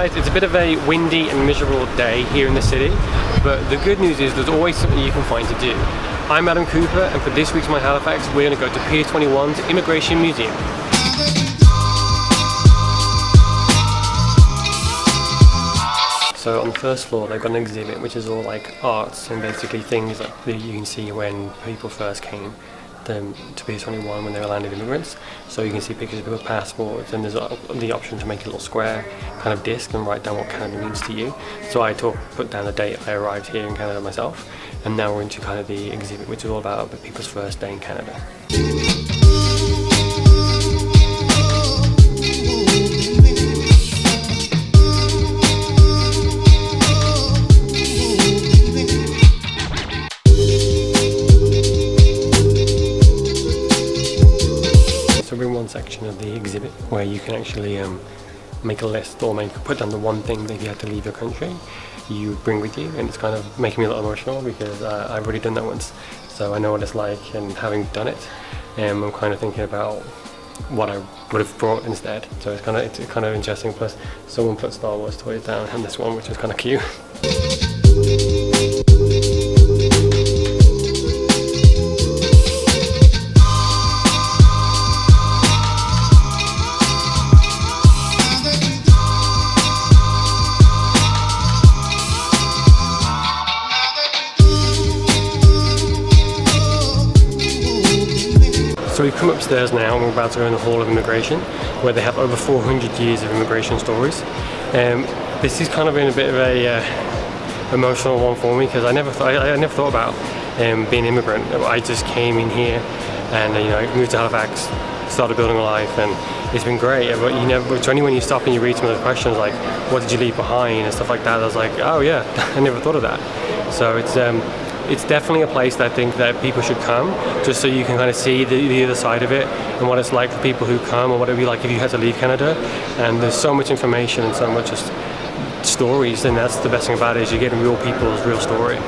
guys, it's a bit of a windy and miserable day here in the city, but the good news is there's always something you can find to do. I'm Adam Cooper, and for this week's My Halifax, we're going to go to Pier 21's Immigration Museum. So on the first floor they've got an exhibit which is all like arts and basically things that you can see when people first came to Pier 21 when they were landed immigrants. So you can see pictures of people's passports, and there's the option to make a little square kind of disc and write down what Canada means to you. So I put down the date I arrived here in Canada myself, and now we're into kind of the exhibit which is all about people's first day in Canada. Section of the exhibit where you can actually make a list or put down the one thing that if you had to leave your country you bring with you, and it's kind of making me a little emotional because I've already done that once, so I know what it's like, and having done it I'm kind of thinking about what I would have brought instead. So it's kind of interesting. Plus someone put Star Wars toys down and this one, which was kind of cute. So we've come upstairs now and we're about to go in the Hall of Immigration, where they have over 400 years of immigration stories. This is kind of been a bit of a emotional one for me because I never thought about being an immigrant. I just came in here and I moved to Halifax, started building a life, and it's been great. But it's only when you stop and you read some of the questions like, what did you leave behind and stuff like that, I was like, oh yeah, I never thought of that. So it's definitely a place that I think that people should come, just so you can kind of see the other side of it and what it's like for people who come, or what it would be like if you had to leave Canada. And there's so much information and so much just stories, and that's the best thing about it, is you're getting real people's real story.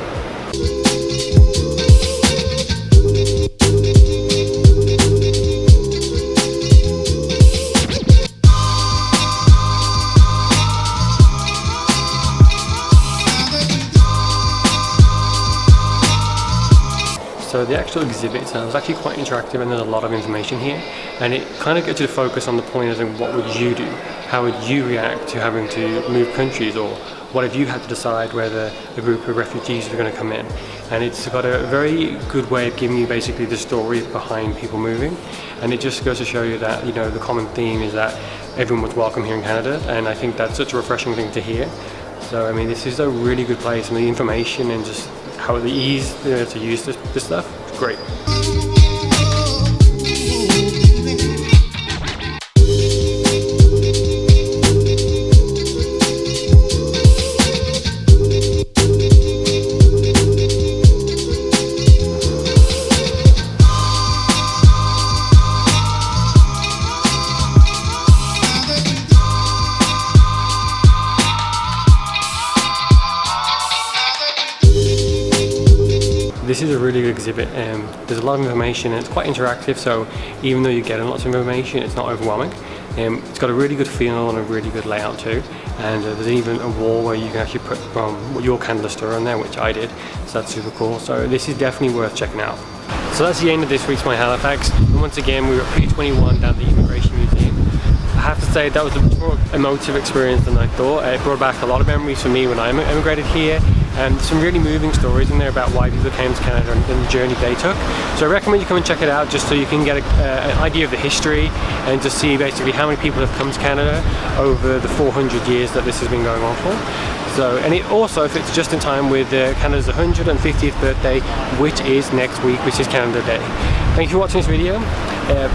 So the actual exhibit itself is actually quite interactive, and there's a lot of information here, and it kind of gets you to focus on the point as in what would you do? How would you react to having to move countries, or what if you had to decide whether a group of refugees were going to come in? And it's got a very good way of giving you basically the story behind people moving, and it just goes to show you that the common theme is that everyone was welcome here in Canada, and I think that's such a refreshing thing to hear. So I mean, this is a really good place, and the information and just how the ease to use this stuff, it's great. This is a really good exhibit. There's a lot of information and it's quite interactive, so even though you're getting lots of information, it's not overwhelming. It's got a really good feel and a really good layout too, and there's even a wall where you can actually put your Canada story on there, which I did, so that's super cool. So this is definitely worth checking out. So that's the end of this week's My Halifax, and once again we were at Pier 21 down at the Immigration Museum. I have to say that was a much more emotive experience than I thought. It brought back a lot of memories for me when I immigrated here, and some really moving stories in there about why people came to Canada and the journey they took. So I recommend you come and check it out, just so you can get an idea of the history and to see basically how many people have come to Canada over the 400 years that this has been going on for. So, and it also fits just in time with Canada's 150th birthday, which is next week, which is Canada Day. Thank you for watching this video.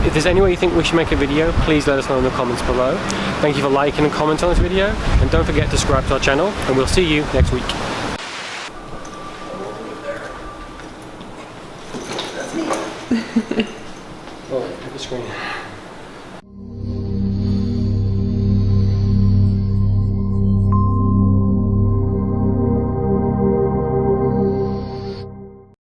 If there's any way you think we should make a video, please let us know in the comments below. Thank you for liking and commenting on this video, and don't forget to subscribe to our channel, and we'll see you next week. Oh, hit the screen.